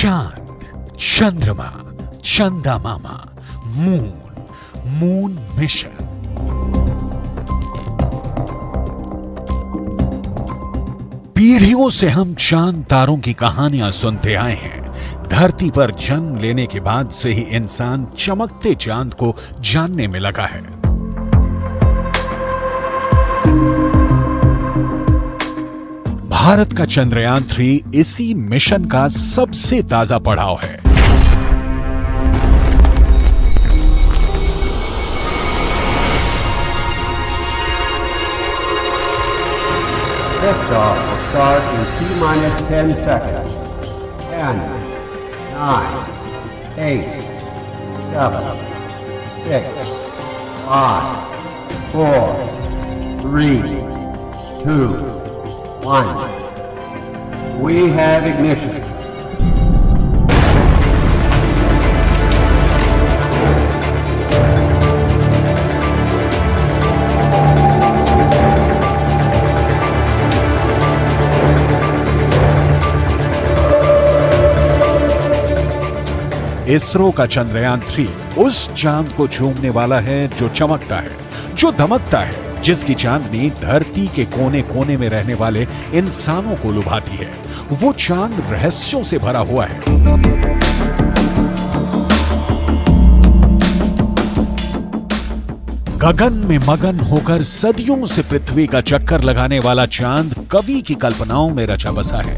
चांद, चंद्रमा, चंदा मामा, मून मिशन। पीढ़ियों से हम चांद तारों की कहानियां सुनते आए हैं। धरती पर जन्म लेने के बाद से ही इंसान चमकते चांद को जानने में लगा है। भारत का चंद्रयान 3 इसी मिशन का सबसे ताजा पड़ाव है। Liftoff will start in T-10 seconds. 10, 9, 8, 7, 6, 5, 4, 3, 2, 1. We have ignition. ISRO का चंद्रयान 3 उस चांद को चूमने वाला है जो चमकता है, जो धमकता है, जिसकी चांदनी धरती के कोने कोने में रहने वाले इंसानों को लुभाती है। वो चांद रहस्यों से भरा हुआ है। गगन में मगन होकर सदियों से पृथ्वी का चक्कर लगाने वाला चांद कवि की कल्पनाओं में रचा बसा है।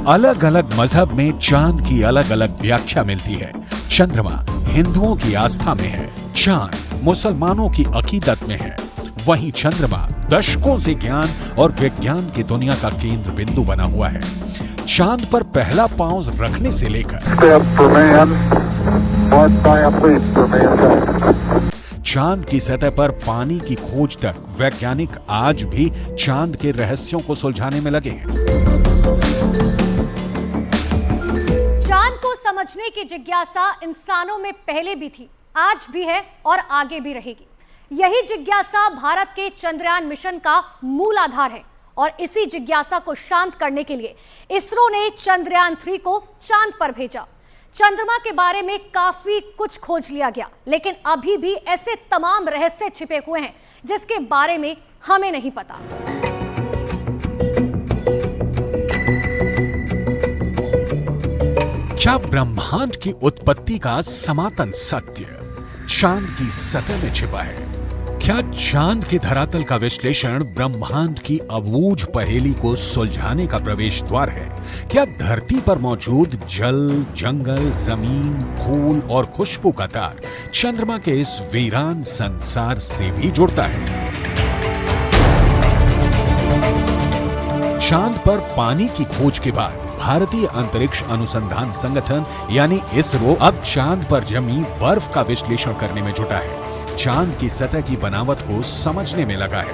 अलग अलग मजहब में चांद की अलग अलग व्याख्या मिलती है। चंद्रमा हिंदुओं की आस्था में है, चांद मुसलमानों की अकीदत में है। वहीं चंद्रमा दशकों से ज्ञान और विज्ञान की दुनिया का केंद्र बिंदु बना हुआ है। चांद पर पहला पांव रखने से लेकर चांद की सतह पर पानी की खोज तक वैज्ञानिक आज भी चांद के रहस्यों को सुलझाने में लगे हैं। चांद को समझने की जिज्ञासा इंसानों में पहले भी थी, आज भी है और आगे भी रहेगी। यही जिज्ञासा भारत के चंद्रयान मिशन का मूल आधार है और इसी जिज्ञासा को शांत करने के लिए इसरो ने चंद्रयान 3 को चांद पर भेजा। चंद्रमा के बारे में काफी कुछ खोज लिया गया, लेकिन अभी भी ऐसे तमाम रहस्य छिपे हुए हैं जिसके बारे में हमें नहीं पता। क्या ब्रह्मांड की उत्पत्ति का सनातन सत्य चांद की सतह में छिपा है? क्या चांद के धरातल का विश्लेषण ब्रह्मांड की अबूझ पहेली को सुलझाने का प्रवेश द्वार है? क्या धरती पर मौजूद जल, जंगल, जमीन, फूल और खुशबू का तार चंद्रमा के इस वीरान संसार से भी जुड़ता है? चांद पर पानी की खोज के बाद भारतीय अंतरिक्ष अनुसंधान संगठन यानी इसरो अब चांद पर जमी बर्फ का विश्लेषण करने में जुटा है। चांद की सतह की बनावट को समझने में लगा है।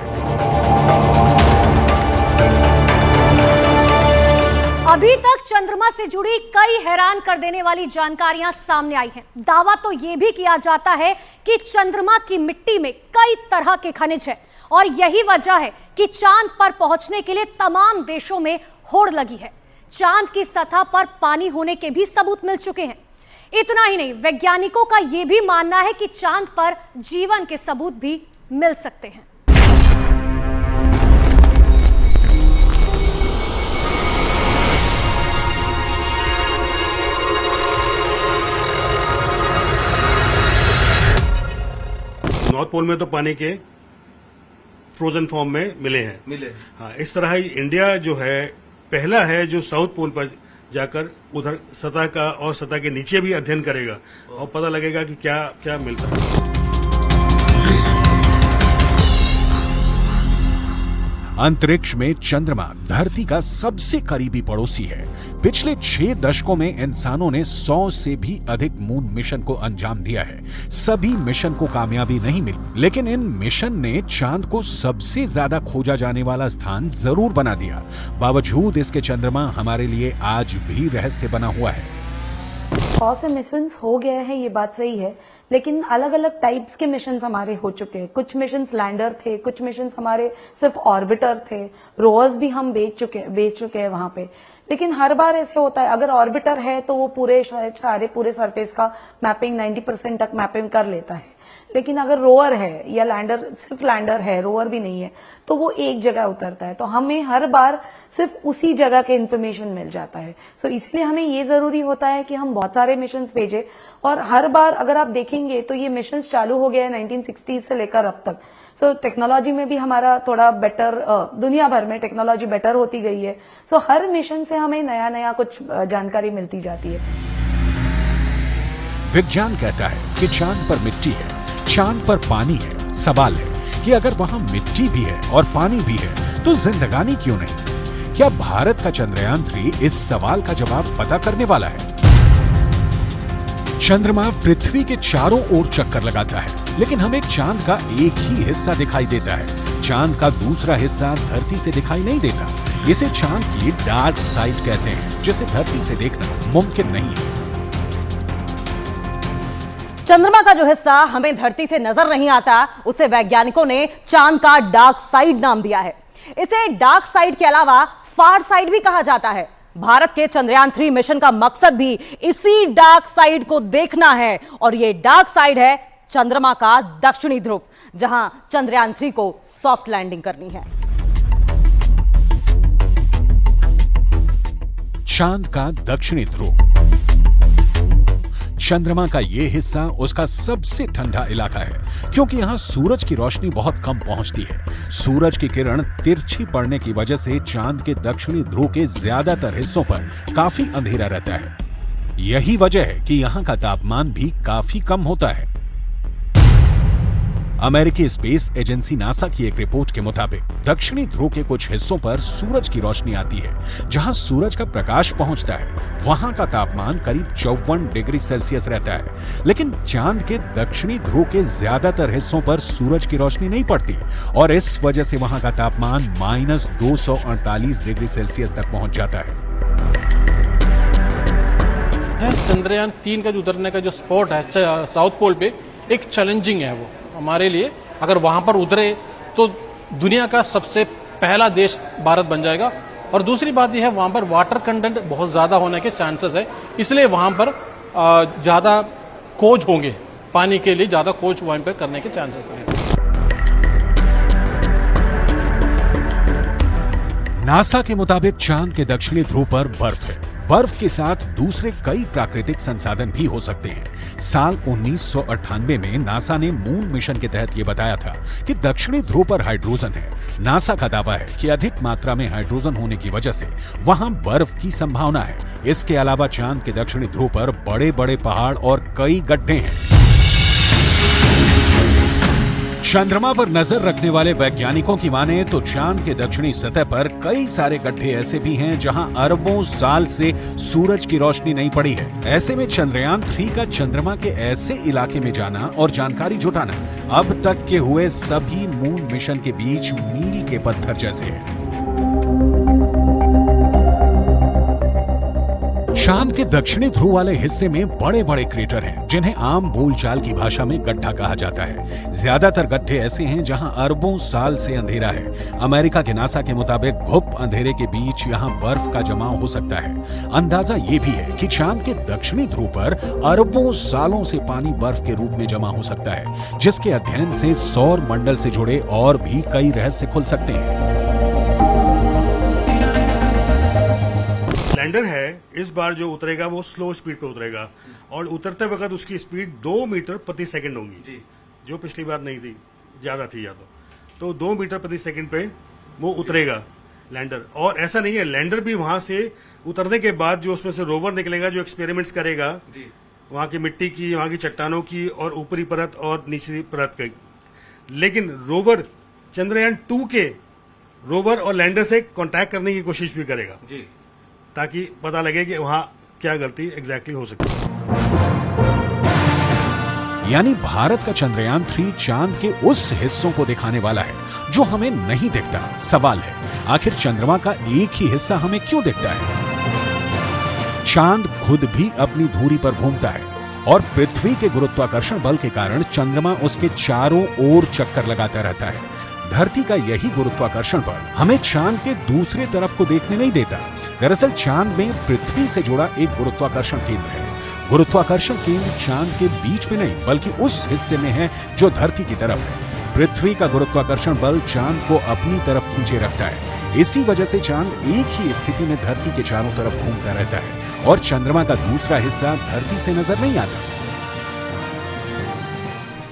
अभी तक चंद्रमा से जुड़ी कई हैरान कर देने वाली जानकारियां सामने आई हैं। दावा तो यह भी किया जाता है कि चंद्रमा की मिट्टी में कई तरह के खनिज हैं और यही वजह है कि चांद पर पहुंचने के लिए तमाम देशों में होड़ लगी है। चांद की सतह पर पानी होने के भी सबूत मिल चुके हैं। इतना ही नहीं, वैज्ञानिकों का यह भी मानना है कि चांद पर जीवन के सबूत भी मिल सकते हैं। नॉर्थ पोल में तो पानी के फ्रोजन फॉर्म में मिले। हाँ, इस तरह ही इंडिया जो है पहला है जो साउथ पोल पर जाकर उधर सतह का और सतह के नीचे भी अध्ययन करेगा और पता लगेगा कि क्या क्या मिलता है। अंतरिक्ष में चंद्रमा धरती का सबसे करीबी पड़ोसी है। पिछले 6 दशकों में इंसानों ने 100 से भी अधिक मून मिशन को अंजाम दिया है। सभी मिशन को कामयाबी नहीं मिली, लेकिन इन मिशन ने चांद को सबसे ज्यादा खोजा जाने वाला स्थान जरूर बना दिया। बावजूद इसके चंद्रमा हमारे लिए आज भी रहस्य बना हुआ है। बहुत से मिशंस हो गए हैं, ये बात सही है, लेकिन अलग अलग टाइप्स के मिशंस हमारे हो चुके हैं। कुछ मिशंस लैंडर थे, कुछ मिशंस हमारे सिर्फ ऑर्बिटर थे, रोवर्स भी हम बेच चुके हैं वहां पे। लेकिन हर बार ऐसे होता है, अगर ऑर्बिटर है तो वो पूरे सरफेस का मैपिंग 90% तक मैपिंग कर लेता है। लेकिन अगर रोवर है या लैंडर, सिर्फ लैंडर है, रोवर भी नहीं है, तो वो एक जगह उतरता है, तो हमें हर बार सिर्फ उसी जगह के इंफॉर्मेशन मिल जाता है। सो इसलिए हमें ये जरूरी होता है कि हम बहुत सारे मिशन भेजें, और हर बार अगर आप देखेंगे तो ये मिशन चालू हो गया है 1960 से लेकर अब तक। सो टेक्नोलॉजी में भी हमारा थोड़ा बेटर, दुनिया भर में टेक्नोलॉजी बेटर होती गई है। सो हर मिशन से हमें नया नया कुछ जानकारी मिलती जाती है। विज्ञान कहता है कि चांद पर मिट्टी है, चांद पर पानी है। सवाल है कि अगर वहां मिट्टी भी है और पानी भी है तो जिंदगानी क्यों नहीं? क्या भारत का चंद्रयान 3 इस सवाल का जवाब पता करने वाला है? चंद्रमा पृथ्वी के चारों ओर चक्कर लगाता है, लेकिन हमें चांद का एक ही हिस्सा दिखाई देता है। चांद का दूसरा हिस्सा धरती से दिखाई नहीं देता। इसे चांद की डार्क साइड कहते हैं, जिसे धरती से देखना मुमकिन नहीं है। चंद्रमा का जो हिस्सा हमें धरती से नजर नहीं आता, उसे वैज्ञानिकों ने चांद का डार्क साइड नाम दिया है। इसे डार्क साइड के अलावा फार साइड भी कहा जाता है। भारत के चंद्रयान 3 मिशन का मकसद भी इसी डार्क साइड को देखना है, और यह डार्क साइड है चंद्रमा का दक्षिणी ध्रुव, जहां चंद्रयान 3 को सॉफ्ट लैंडिंग करनी है। चांद का दक्षिणी ध्रुव। चंद्रमा का यह हिस्सा उसका सबसे ठंडा इलाका है, क्योंकि यहां सूरज की रोशनी बहुत कम पहुंचती है। सूरज की किरण तिरछी पड़ने की वजह से चांद के दक्षिणी ध्रुव के ज्यादातर हिस्सों पर काफी अंधेरा रहता है। यही वजह है कि यहां का तापमान भी काफी कम होता है। अमेरिकी स्पेस एजेंसी नासा की एक रिपोर्ट के मुताबिक दक्षिणी ध्रुव के कुछ हिस्सों पर सूरज की रोशनी आती है। जहां सूरज का प्रकाश पहुंचता है वहां का तापमान करीब 54 डिग्री सेल्सियस रहता है, लेकिन चांद के दक्षिणी ध्रुव के ज्यादातर हिस्सों पर सूरज की रोशनी नहीं पड़ती, और इस वजह से वहां का तापमान -248 डिग्री सेल्सियस तक पहुंच जाता है। चंद्रयान 3 का जो उतरने का जो स्पॉट है साउथ पोल पे, एक चैलेंजिंग है वो हमारे लिए। अगर वहां पर उतरे तो दुनिया का सबसे पहला देश भारत बन जाएगा, और दूसरी बात यह है वहां पर वाटर कंटेंट बहुत ज्यादा होने के चांसेस है, इसलिए वहां पर ज्यादा खोज होंगे, पानी के लिए ज्यादा खोज वहां पर करने के चांसेस हैं। नासा के मुताबिक चांद के दक्षिणी ध्रुव पर बर्फ है। बर्फ के साथ दूसरे कई प्राकृतिक संसाधन भी हो सकते हैं। साल 1998 में नासा ने मून मिशन के तहत यह बताया था कि दक्षिणी ध्रुव पर हाइड्रोजन है। नासा का दावा है कि अधिक मात्रा में हाइड्रोजन होने की वजह से वहां बर्फ की संभावना है। इसके अलावा चांद के दक्षिणी ध्रुव पर बड़े बड़े पहाड़ और कई गड्ढे हैं। चंद्रमा पर नजर रखने वाले वैज्ञानिकों की माने तो चांद के दक्षिणी सतह पर कई सारे गड्ढे ऐसे भी हैं जहां अरबों साल से सूरज की रोशनी नहीं पड़ी है। ऐसे में चंद्रयान 3 का चंद्रमा के ऐसे इलाके में जाना और जानकारी जुटाना अब तक के हुए सभी मून मिशन के बीच मील के पत्थर जैसे है। चांद के दक्षिणी ध्रुव वाले हिस्से में बड़े बड़े क्रेटर हैं, जिन्हें आम बोलचाल की भाषा में गड्ढा कहा जाता है। ज्यादातर गड्ढे ऐसे हैं जहां अरबों साल से अंधेरा है। अमेरिका के नासा के मुताबिक घुप अंधेरे के बीच यहां बर्फ का जमाव हो सकता है। अंदाजा ये भी है कि चांद के दक्षिणी ध्रुव पर अरबों सालों से पानी बर्फ के रूप में जमा हो सकता है, जिसके अध्ययन से सौर मंडल से जुड़े और भी कई रहस्य खुल सकते हैं। लैंडर है इस बार जो उतरेगा वो स्लो स्पीड पे उतरेगा, और उतरते वक्त उसकी स्पीड 2 मीटर प्रति सेकंड होगी, जो पिछली बार नहीं थी, ज्यादा थी या तो 2 मीटर प्रति सेकंड पे वो उतरेगा लैंडर। और ऐसा नहीं है, लैंडर भी वहां से उतरने के बाद जो उसमें से रोवर निकलेगा जो एक्सपेरिमेंट्स करेगा वहां की मिट्टी की, वहां की चट्टानों की, और ऊपरी परत और निचली परत की। लेकिन रोवर चंद्रयान 2 के रोवर और लैंडर से कांटेक्ट करने की कोशिश भी करेगा ताकि पता लगे कि वहां क्या गलती एग्जैक्टली हो सकती है। यानी भारत का चंद्रयान 3 चांद के उस हिस्सों को दिखाने वाला है जो हमें नहीं दिखता। सवाल है, आखिर चंद्रमा का एक ही हिस्सा हमें क्यों दिखता है? चांद खुद भी अपनी धुरी पर घूमता है, और पृथ्वी के गुरुत्वाकर्षण बल के कारण चंद्रमा उसके चारों ओर चक्कर लगाता रहता है। धरती का यही गुरुत्वाकर्षण बल हमें चांद के दूसरे तरफ को देखने नहीं देता। दरअसल चांद में पृथ्वी से जुड़ा एक गुरुत्वाकर्षण केंद्र है। गुरुत्वाकर्षण केंद्र चांद के बीच में नहीं बल्कि उस हिस्से में है जो धरती की तरफ है। पृथ्वी का गुरुत्वाकर्षण बल चांद को अपनी तरफ खींचे रखता है। इसी वजह से चांद एक ही स्थिति में धरती के चारों तरफ घूमता रहता है और चंद्रमा का दूसरा हिस्सा धरती से नजर नहीं आता।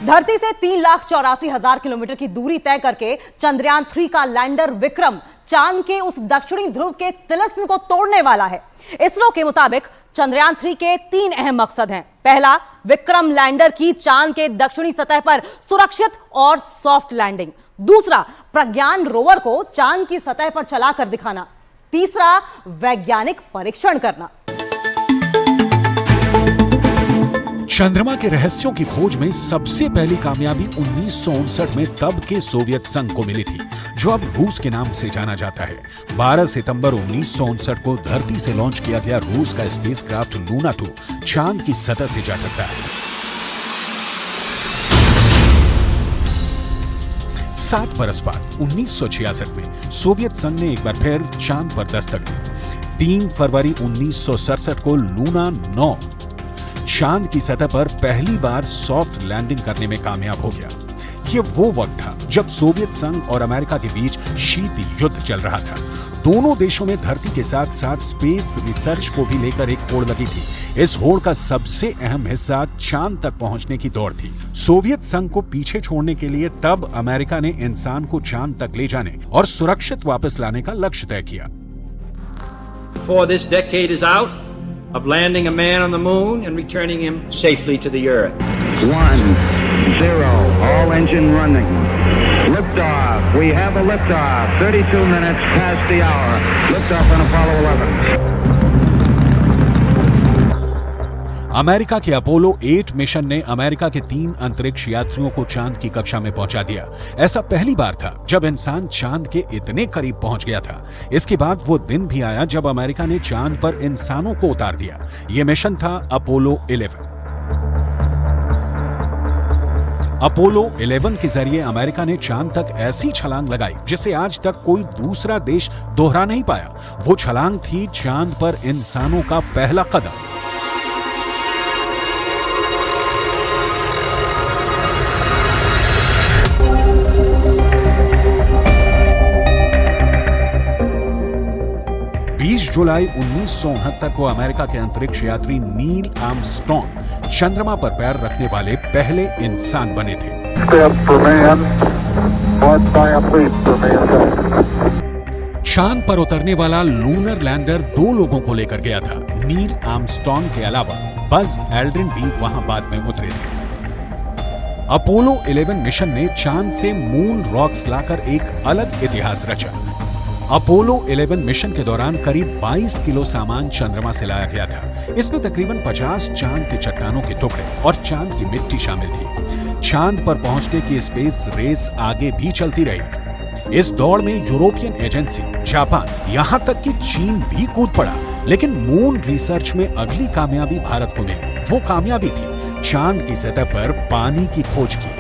धरती से 3,84,000 किलोमीटर की दूरी तय करके चंद्रयान 3 का लैंडर विक्रम चांद के उस दक्षिणी ध्रुव के तिलिस्म को तोड़ने वाला है। इसरो के मुताबिक चंद्रयान 3 के 3 अहम मकसद हैं। पहला, विक्रम लैंडर की चांद के दक्षिणी सतह पर सुरक्षित और सॉफ्ट लैंडिंग। दूसरा, प्रज्ञान रोवर को चांद की सतह पर चलाकर दिखाना। तीसरा, वैज्ञानिक परीक्षण करना। चंद्रमा के रहस्यों की खोज में सबसे पहली कामयाबी 1959 में तब के सोवियत संघ को मिली थी, जो अब रूस के नाम से जाना जाता है। 12 सितंबर 1959 को धरती से लॉन्च किया गया रूस का स्पेसक्राफ्ट लूना 2 चांद की सतह से जा टकरा है। 7 बरस बाद 1966 में सोवियत संघ ने एक बार फिर चांद पर दस्तक दी। 3 फरवरी 1967 को लूना 9 चांद की सतह पर पहली बार सॉफ्ट लैंडिंग करने में कामयाब हो गया। ये वो वक्त था जब सोवियत संघ और अमेरिका के बीच शीत युद्ध चल रहा था। दोनों देशों में धरती के साथ साथ स्पेस रिसर्च को भी लेकर एक होड़ लगी थी। इस होड़ का सबसे अहम हिस्सा चांद तक पहुंचने की दौड़ थी। सोवियत संघ को पीछे छोड़ने के लिए तब अमेरिका ने इंसान को चांद तक ले जाने और सुरक्षित वापस लाने का लक्ष्य तय किया। Before this decade is out, of landing a man on the moon and returning him safely to the earth. 1, 0, all engine running. Liftoff. We have a liftoff. 32 minutes past the hour. Liftoff on Apollo 11. America के Apollo 8 mission ने America के 3 अंतरिक्ष यात्रियों को चांद की कक्षा में पहुंचा दिया। ऐसा पहली बार था जब इंसान चांद के इतने करीब पहुंच गया था। इसके बाद वो दिन भी आया जब अमेरिका ने चांद पर इंसानों को उतार दिया। यह मिशन था अपोलो 11। अपोलो 11 के जरिए अमेरिका ने चांद तक ऐसी छलांग लगाई जिसे आज तक कोई दूसरा देश दोहरा नहीं पाया। वो छलांग थी चांद पर इंसानों का पहला कदम। जुलाई 1969 को अमेरिका के अंतरिक्ष यात्री नील आर्मस्ट्रॉन्ग चंद्रमा पर पैर रखने वाले पहले इंसान बने थे। चांद पर उतरने वाला लूनर लैंडर 2 लोगों को लेकर गया था। नील आर्मस्ट्रॉन्ग के अलावा बज एल्ड्रिन भी वहां बाद में उतरे थे। अपोलो 11 मिशन ने चांद से मून रॉक्स लाकर एक अलग इतिहास रचा। अपोलो 11 मिशन के दौरान करीब 22 किलो सामान चंद्रमा से लाया गया था। इसमें तकरीबन 50 चांद के चट्टानों के टुकड़े और चांद की मिट्टी शामिल थी। चांद पर पहुंचने की स्पेस रेस आगे भी चलती रही। इस दौड़ में यूरोपियन एजेंसी, जापान, यहां तक कि चीन भी कूद पड़ा। लेकिन मून रिसर्च में अगली कामयाबी भारत को मिली। वो कामयाबी थी चांद की सतह पर पानी की खोज की।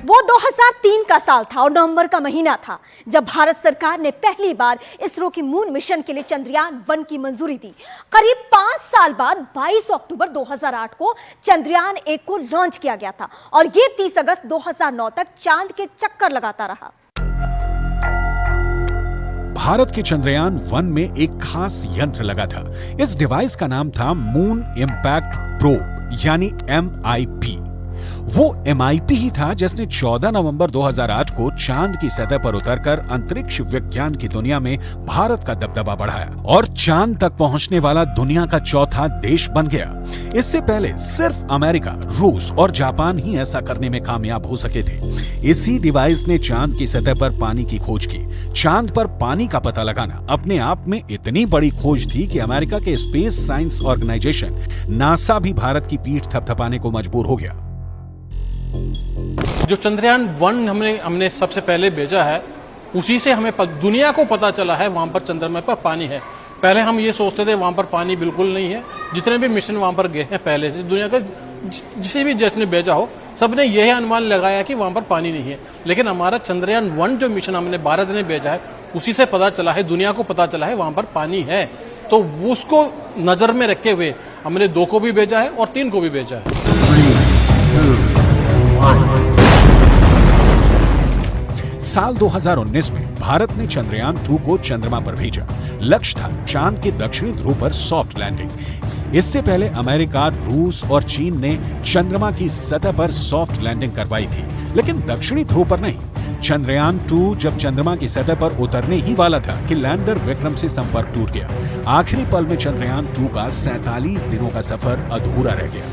वो 2003 का साल था और नवंबर का महीना था जब भारत सरकार ने पहली बार इसरो की मून मिशन के लिए चंद्रयान 1 की मंजूरी दी। करीब 5 साल बाद 22 अक्टूबर 2008 को चंद्रयान 1 को लॉन्च किया गया था और ये 30 अगस्त 2009 तक चांद के चक्कर लगाता रहा। भारत के चंद्रयान 1 में एक खास यंत्र लगा था। इस डिवाइस का नाम था मून इंपैक्ट प्रोब यानी MIP। वो MIP ही था जिसने 14 नवंबर 2008 को चांद की सतह पर उतरकर अंतरिक्ष विज्ञान की दुनिया में भारत का दबदबा बढ़ाया और चांद तक पहुंचने वाला दुनिया का चौथा देश बन गया। इससे पहले सिर्फ अमेरिका, रूस और जापान ही ऐसा करने में कामयाब हो सके थे। इसी डिवाइस ने चांद की सतह पर पानी की खोज की। चांद पर पानी का पता लगाना अपने आप में इतनी बड़ी खोज थी कि अमेरिका के स्पेस साइंस ऑर्गेनाइजेशन नासा भी भारत की पीठ थपथपाने को मजबूर हो गया। जो चंद्रयान 1 हमने सबसे पहले भेजा है, उसी से हमें दुनिया को पता चला है वहां पर चंद्रमा पर पानी है। पहले हम ये सोचते थे वहां पर पानी बिल्कुल नहीं है। जितने भी मिशन वहां पर गए हैं पहले से दुनिया के जिसे भी देश ने भेजा हो, सबने यह अनुमान लगाया कि वहां पर पानी नहीं है। लेकिन हमारा चंद्रयान 1 जो मिशन हमने भारत ने भेजा है, उसी से पता चला है, दुनिया को पता चला है वहां पर पानी है। तो उसको नजर में रखते हुए हमने 2 को भी भेजा है और 3 को भी भेजा है। साल 2019 में भारत ने चंद्रयान 2 को चंद्रमा पर भेजा। लक्ष्य था चांद के दक्षिणी ध्रुव पर सॉफ्ट लैंडिंग। इससे पहले अमेरिका, रूस और चीन ने चंद्रमा की सतह पर सॉफ्ट लैंडिंग करवाई थी, लेकिन दक्षिणी ध्रुव पर नहीं। चंद्रयान 2 जब चंद्रमा की सतह पर उतरने ही वाला था कि लैंडर विक्रम से संपर्क टूट गया। आखिरी पल में चंद्रयान 2 का 47 दिनों का सफर अधूरा रह गया।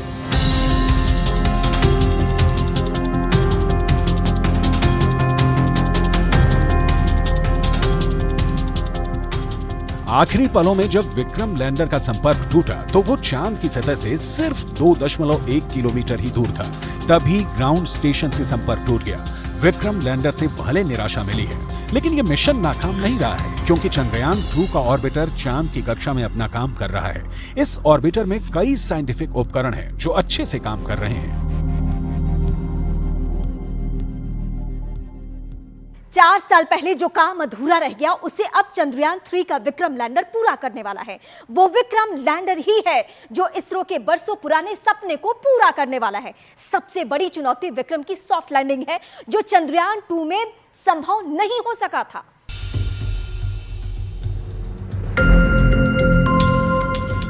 आखिरी पलों में जब विक्रम लैंडर का संपर्क टूटा तो वो चांद की सतह से सिर्फ 2.1 किलोमीटर ही दूर था। तभी ग्राउंड स्टेशन से संपर्क टूट गया। विक्रम लैंडर से भले निराशा मिली है, लेकिन ये मिशन नाकाम नहीं रहा है, क्योंकि चंद्रयान 2 का ऑर्बिटर चांद की कक्षा में अपना काम कर रहा है। इस ऑर्बिटर में कई साइंटिफिक उपकरण हैं जो अच्छे से काम कर रहे हैं। 4 साल पहले जो काम अधूरा रह गया, उसे अब चंद्रयान 3 का विक्रम लैंडर पूरा करने वाला है। वो विक्रम लैंडर ही है जो इसरो के बरसों पुराने सपने को पूरा करने वाला है। सबसे बड़ी चुनौती विक्रम की सॉफ्ट लैंडिंग है, जो चंद्रयान 2 में संभव नहीं हो सका था।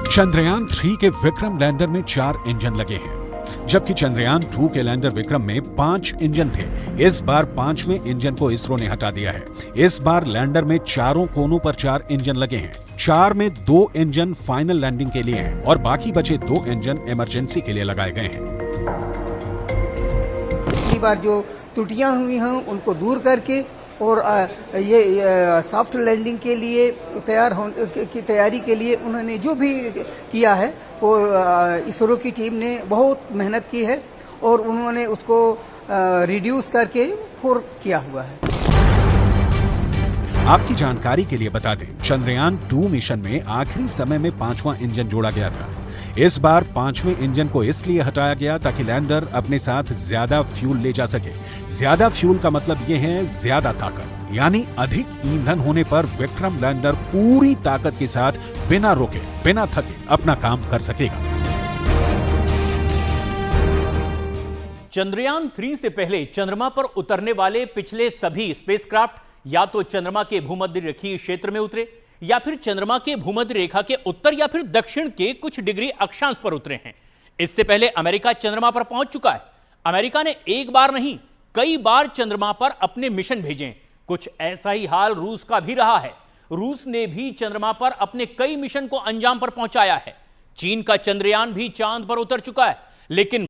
चंद्रयान 3 के विक्रम लैंडर में 4 इंजन लगे हैं, जबकि चंद्रयान 2 के लैंडर विक्रम में 5 इंजन थे। इस बार 5वें इंजन को इसरो ने हटा दिया है। इस बार लैंडर में चारों कोनों पर 4 इंजन लगे हैं। 4 में 2 इंजन फाइनल लैंडिंग के लिए हैं और बाकी बचे 2 इंजन इमरजेंसी के लिए लगाए गए हैं। पिछली बार जो त्रुटियां हुई हैं उनको दूर करके और ये सॉफ्ट लैंडिंग के लिए की तैयारी के लिए उन्होंने जो भी किया है वो इसरो की टीम ने बहुत मेहनत की है और उन्होंने उसको रिड्यूस करके 4 किया हुआ है। आपकी जानकारी के लिए बता दें, चंद्रयान 2 मिशन में आखिरी समय में 5वां इंजन जोड़ा गया था। इस बार 5वें इंजन को इसलिए हटाया गया ताकि लैंडर अपने साथ ज्यादा फ्यूल ले जा सके। ज्यादा फ्यूल का मतलब यह है ज्यादा ताकत, यानी अधिक ईंधन होने पर विक्रम लैंडर पूरी ताकत के साथ बिना रुके, बिना थके अपना काम कर सकेगा। चंद्रयान 3 से पहले चंद्रमा पर उतरने वाले पिछले सभी स्पेसक्राफ्ट या तो चंद्रमा के भूमध्य रेखीय क्षेत्र में उतरे या फिर चंद्रमा के भूमध्य रेखा के उत्तर या फिर दक्षिण के कुछ डिग्री अक्षांश पर उतरे हैं। इससे पहले अमेरिका चंद्रमा पर पहुंच चुका है। अमेरिका ने एक बार नहीं, कई बार चंद्रमा पर अपने मिशन भेजे। कुछ ऐसा ही हाल रूस का भी रहा है। रूस ने भी चंद्रमा पर अपने कई मिशन को अंजाम पर पहुंचाया है। चीन का चंद्रयान भी चांद पर उतर चुका है, लेकिन